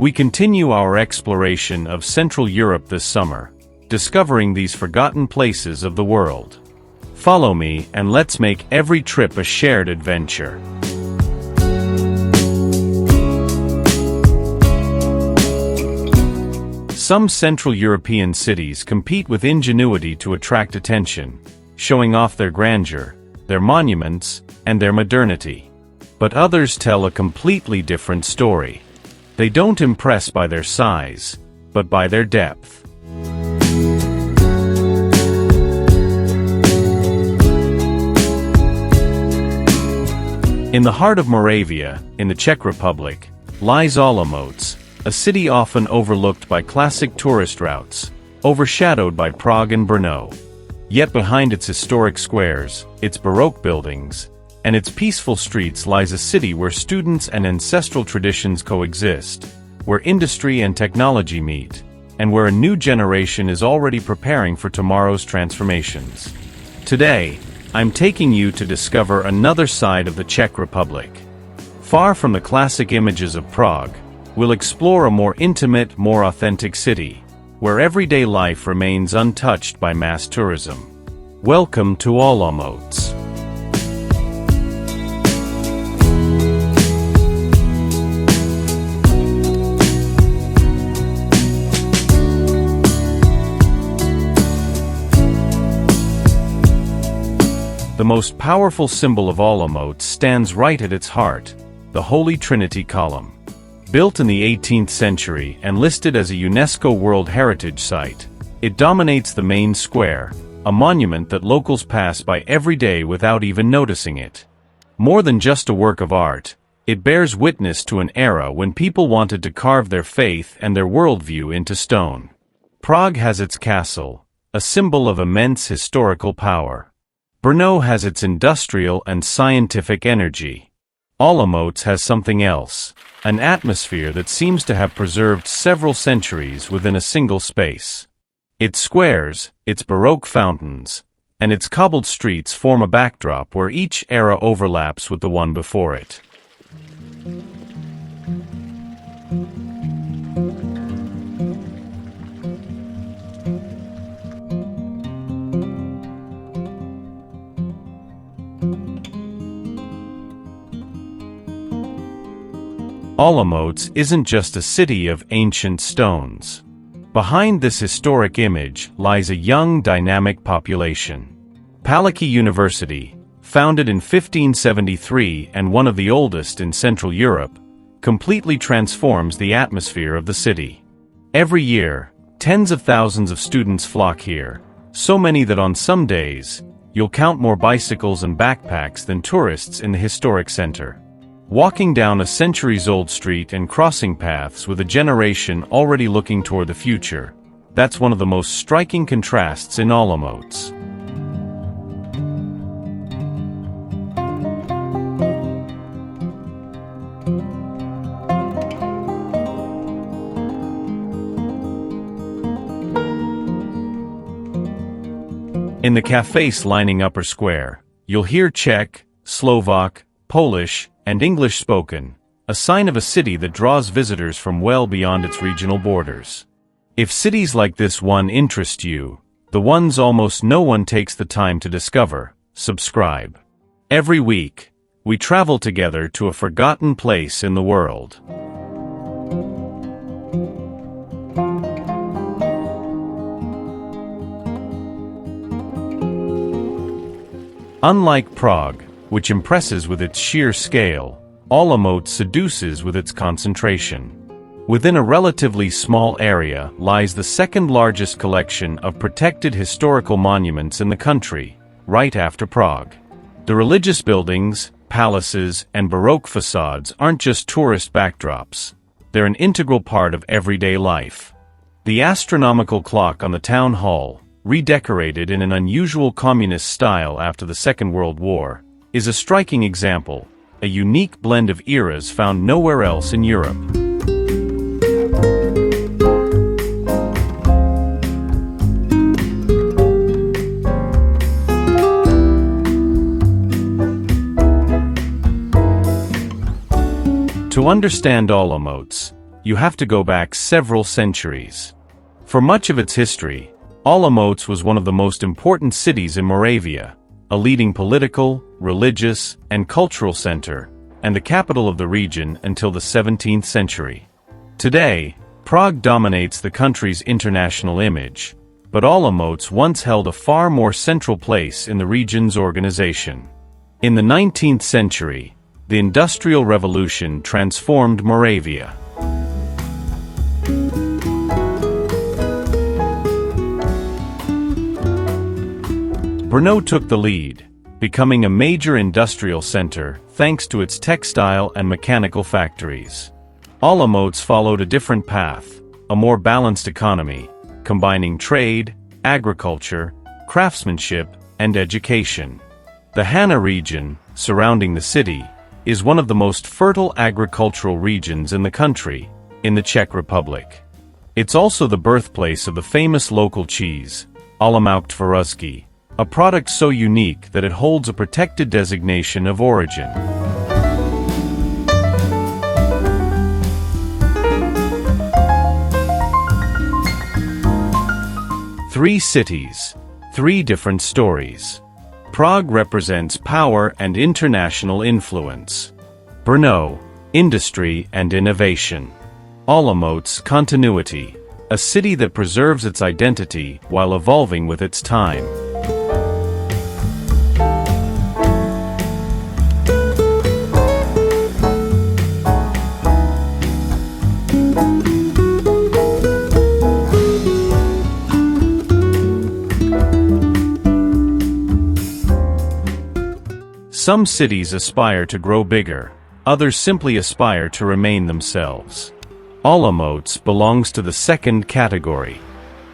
We continue our exploration of Central Europe this summer, discovering these forgotten places of the world. Follow me and let's make every trip a shared adventure. Some Central European cities compete with ingenuity to attract attention, showing off their grandeur, their monuments, and their modernity. But others tell a completely different story. They don't impress by their size, but by their depth. In the heart of Moravia, in the Czech Republic, lies Olomouc, a city often overlooked by classic tourist routes, overshadowed by Prague and Brno. Yet behind its historic squares, its Baroque buildings, and its peaceful streets lies a city where students and ancestral traditions coexist, where industry and technology meet, and where a new generation is already preparing for tomorrow's transformations. Today, I'm taking you to discover another side of the Czech Republic. Far from the classic images of Prague, we'll explore a more intimate, more authentic city, where everyday life remains untouched by mass tourism. Welcome to Olomouc. The most powerful symbol of Olomouc stands right at its heart, the Holy Trinity Column. Built in the 18th century and listed as a UNESCO World Heritage Site, it dominates the main square, a monument that locals pass by every day without even noticing it. More than just a work of art, it bears witness to an era when people wanted to carve their faith and their worldview into stone. Prague has its castle, a symbol of immense historical power. Brno has its industrial and scientific energy. Olomouc has something else, an atmosphere that seems to have preserved several centuries within a single space. Its squares, its Baroque fountains, and its cobbled streets form a backdrop where each era overlaps with the one before it. Olomouc isn't just a city of ancient stones. Behind this historic image lies a young, dynamic population. Palacky University, founded in 1573 and one of the oldest in Central Europe, completely transforms the atmosphere of the city. Every year, tens of thousands of students flock here, so many that on some days, you'll count more bicycles and backpacks than tourists in the historic center. Walking down a centuries-old street and crossing paths with a generation already looking toward the future, that's one of the most striking contrasts in Olomouc. In the cafes lining Upper Square, you'll hear Czech, Slovak, Polish, and English spoken, a sign of a city that draws visitors from well beyond its regional borders. If cities like this one interest you, the ones almost no one takes the time to discover, subscribe. Every week, we travel together to a forgotten place in the world. Unlike Prague, which impresses with its sheer scale, Olomouc seduces with its concentration. Within a relatively small area lies the second-largest collection of protected historical monuments in the country, right after Prague. The religious buildings, palaces, and Baroque facades aren't just tourist backdrops. They're an integral part of everyday life. The astronomical clock on the town hall, redecorated in an unusual communist style after the Second World War, is a striking example, a unique blend of eras found nowhere else in Europe. To understand Olomouc, you have to go back several centuries. For much of its history, Olomouc was one of the most important cities in Moravia, a leading political, religious, and cultural center, and the capital of the region until the 17th century. Today, Prague dominates the country's international image, but Olomouc once held a far more central place in the region's organization. In the 19th century, the Industrial Revolution transformed Moravia. Brno took the lead, becoming a major industrial center thanks to its textile and mechanical factories. Olomouc followed a different path, a more balanced economy, combining trade, agriculture, craftsmanship, and education. The Hana region, surrounding the city, is one of the most fertile agricultural regions in the country, in the Czech Republic. It's also the birthplace of the famous local cheese, Olomouc tvarožky, a product so unique that it holds a protected designation of origin. Three cities, three different stories. Prague represents power and international influence. Brno, industry and innovation. Olomouc, continuity, a city that preserves its identity while evolving with its time. Some cities aspire to grow bigger, others simply aspire to remain themselves. Olomouc belongs to the second category.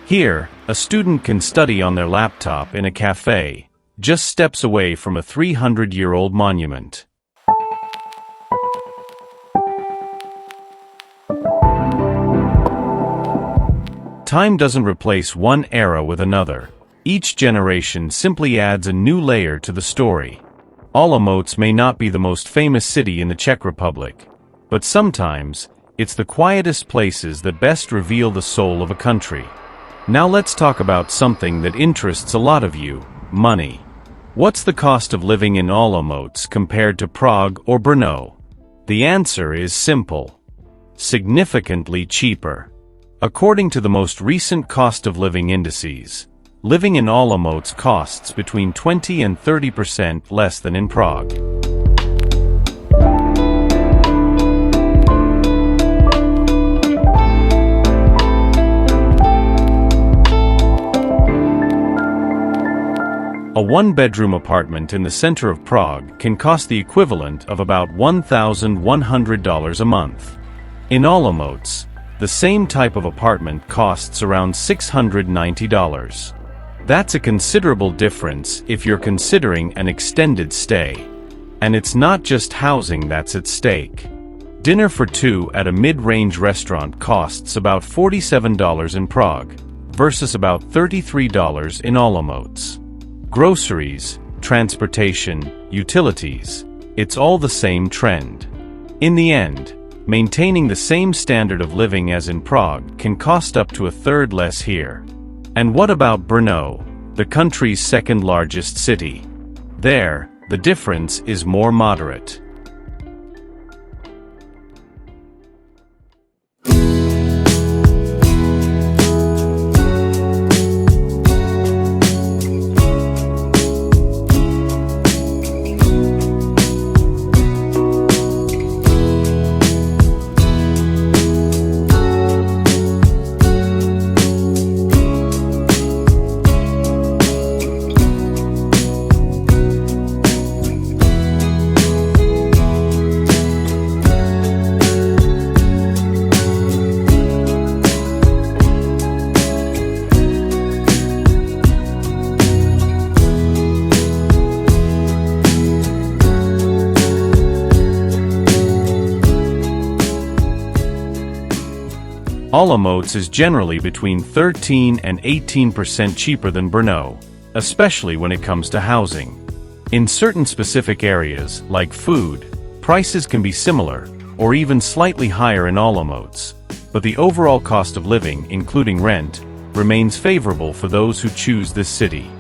Here, a student can study on their laptop in a cafe, just steps away from a 300-year-old monument. Time doesn't replace one era with another. Each generation simply adds a new layer to the story. Olomouc may not be the most famous city in the Czech Republic, but sometimes, it's the quietest places that best reveal the soul of a country. Now let's talk about something that interests a lot of you: money. What's the cost of living in Olomouc compared to Prague or Brno? The answer is simple: significantly cheaper. According to the most recent cost of living indices, living in Olomouc costs between 20 and 30% less than in Prague. A one-bedroom apartment in the center of Prague can cost the equivalent of about $1,100 a month. In Olomouc, the same type of apartment costs around $690. That's a considerable difference if you're considering an extended stay. And it's not just housing that's at stake. Dinner for two at a mid-range restaurant costs about $47 in Prague, versus about $33 in Olomouc. Groceries, transportation, utilities, it's all the same trend. In the end, maintaining the same standard of living as in Prague can cost up to a third less here. And what about Brno, the country's second largest city? There, the difference is more moderate. Olomouc is generally between 13 and 18% cheaper than Brno, especially when it comes to housing. In certain specific areas, like food, prices can be similar, or even slightly higher in Olomouc, but the overall cost of living, including rent, remains favorable for those who choose this city.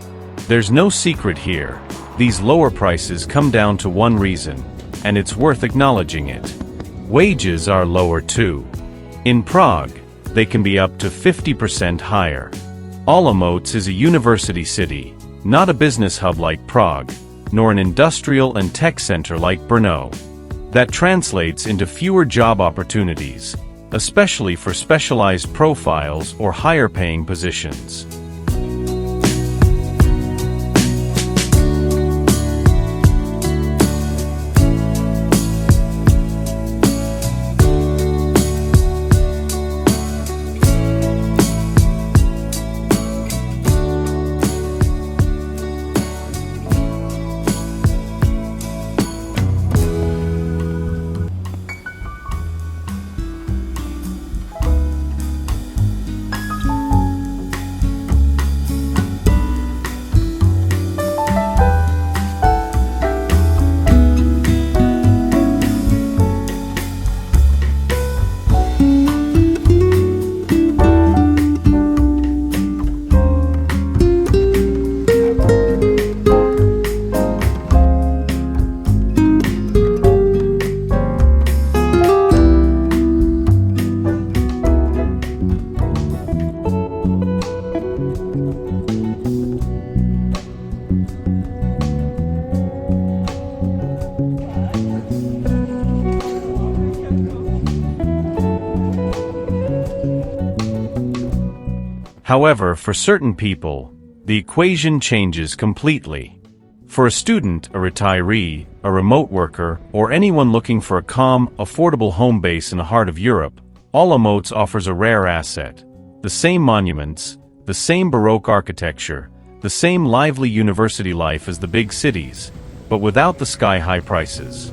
There's no secret here. These lower prices come down to one reason, and it's worth acknowledging it. Wages are lower too. In Prague, they can be up to 50% higher. Olomouc is a university city, not a business hub like Prague, nor an industrial and tech center like Brno. That translates into fewer job opportunities, especially for specialized profiles or higher-paying positions. However, for certain people, the equation changes completely. For a student, a retiree, a remote worker, or anyone looking for a calm, affordable home base in the heart of Europe, Olomouc offers a rare asset. The same monuments, the same Baroque architecture, the same lively university life as the big cities, but without the sky-high prices.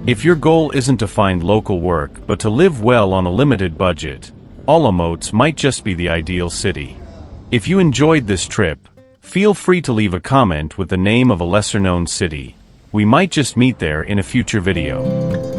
If your goal isn't to find local work but to live well on a limited budget, Olomouc might just be the ideal city. If you enjoyed this trip, feel free to leave a comment with the name of a lesser-known city. We might just meet there in a future video.